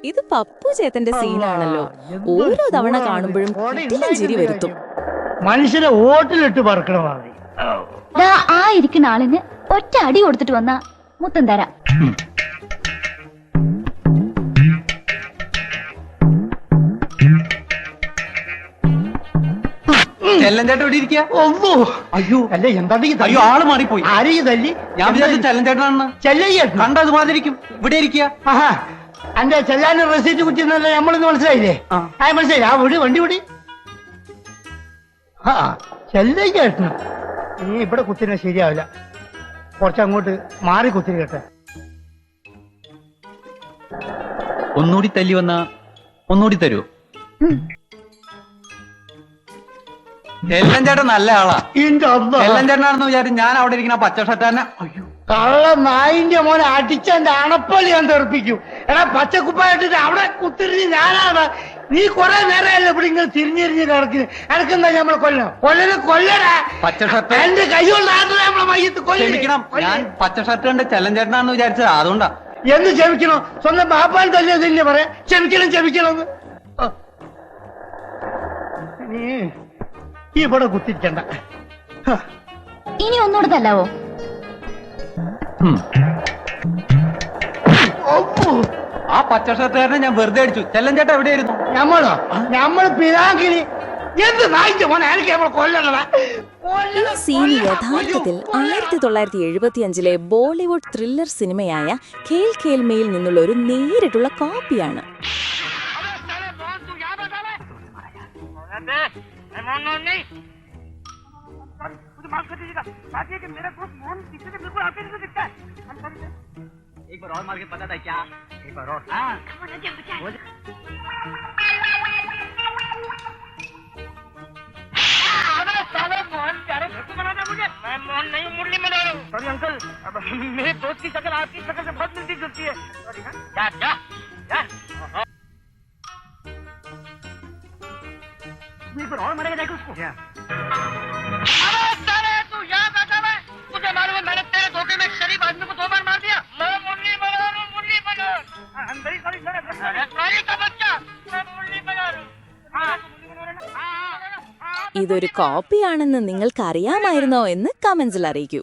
ഇത് പപ്പു ചേട്ടന്റെ സീനാണല്ലോ. ഓരോ തവണ കാണുമ്പോഴും ചിരി വരുത്തും. മനുഷ്യരെ ഓട്ടിലിട്ട് പറക്കണമാണ്. ആ ഇരിക്കുന്ന ആളിന് ഒറ്റ അടി കൊടുത്തിട്ട് വന്ന മുത്തം തരാം. ചെല്ലഞ്ചേട്ടൻ ഇവിടെ ഇരിക്കുക. അയ്യോ അല്ല എന്താ അയ്യോ ആള് മാറിപ്പോയി. ആരെയും തല്ലി? ഞാൻ വിചാരിച്ചു ചെല്ലഞ്ചേട്ടനാണെന്ന്. ചെല്ലയ്യ കണ്ടത് മാതിരിക്കും. ഇവിടെ ഇരിക്കുക. എന്റെ ചെല്ലാന് റെസീറ്റ് കുറ്റിന്നല്ല നമ്മളിന്ന് മനസ്സിലായില്ലേ? മനസ്സിലായി. ആ വിടി വണ്ടി വിടി. ചെല്ലയ്യേട്ടന് നീ ഇവിടെ കുത്തിനെ ശരിയാവില്ല. കുറച്ചങ്ങോട്ട് മാറി കുത്തിരി കേട്ടെ. ഒന്നുകൂടി തല്ലി വന്ന ഒന്നുകൂടി തരുമോ? ചെല്ലഞ്ചേട്ടൻ നല്ല ആളാ. ചെല്ലഞ്ചേട്ടനാണെന്ന് വിചാരിച്ചു ഞാൻ അവിടെ ഇരിക്കുന്ന പച്ച ഷർട്ടാനെ കള്ള നായിന്റെ മോനെ അടിച്ചെന്റെ അണപ്പള്ളി ഞാൻ തെറിപ്പിക്കും. എടാ പച്ചക്കുപ്പായിട്ടിട്ട് അവിടെ കുത്തിരിഞ്ഞ് ഞാനാണ്. നീ കൊറേ നേരമല്ലേ ഇവിടെ ഇങ്ങനെ തിരിഞ്ഞിരിഞ്ഞ് കിടക്കുന്നു. എനക്കെന്താ നമ്മളെ കൊല്ലടാ. പച്ച ഷർട്ട് എന്റെ കൈ കൊണ്ടാണ് നമ്മളെ മയ്യത്ത് കൊല്ലിക്കണം. ഞാൻ പച്ച ഷർട്ട് കണ്ട് ചെല്ലഞ്ചേട്ടനാണെന്ന് വിചാരിച്ചത് അതുകൊണ്ടാ. എന്ന് ക്ഷമിക്കണോ? സ്വന്തം ബാപ്പാൻ തല്ലിയതില്ലേ പറയാ ക്ഷമിക്കണം. നീ ഇവിടെ കുത്തിരിക്കണ്ട. ഇനി ഒന്നുകൂടെ തല്ലാവോ? ആ പച്ച ഷർട്ടുകാരനെ ഞാൻ വെറുതെ അടിച്ചു. ചെല്ലഞ്ചേട്ടൻ എവിടെയായിരുന്നു? നമ്മൾ പിതാങ്കിനി എന്ത് നായിന്റെ മോനെ നമ്മൾ കൊല്ലണ. ഈ സീൻ യഥാർത്ഥത്തിൽ 1975 ബോളിവുഡ് ത്രില്ലർ സിനിമയായ ഖേൽ ഖേൽ മേയിൽ നിന്നുള്ള ഒരു നേരിട്ടുള്ള കോപ്പിയാണ്. एक बार और मार के पता था क्या? एक बार और. साले मोहन प्यारे फोटो बना दे मुझे. मैं मोहन नहीं हूँ, मुरली बना रहा हूँ. सॉरी अंकल, अब मेरे दोस्त की शक्ल आपकी शक्ल से बहुत मिलती जुलती है. सॉरी. जा. एक बार और मारेगा देखो उसको. अरे साले तू यहाँ बैठा है. मुझे मालूम है मैंने तेरे धोखे में एक शरीफ आदमी को 2 बार मार दिया. मैं मुरली बना रहा हूँ. I'm very sorry sir. Sorry का बच्चा. मैं मुरली बना रहा हूँ. ഇതൊരു കോപ്പിയാണെന്ന് നിങ്ങൾക്ക് അറിയാമായിരുന്നോ എന്ന് കമന്റ്സിൽ അറിയിക്കൂ.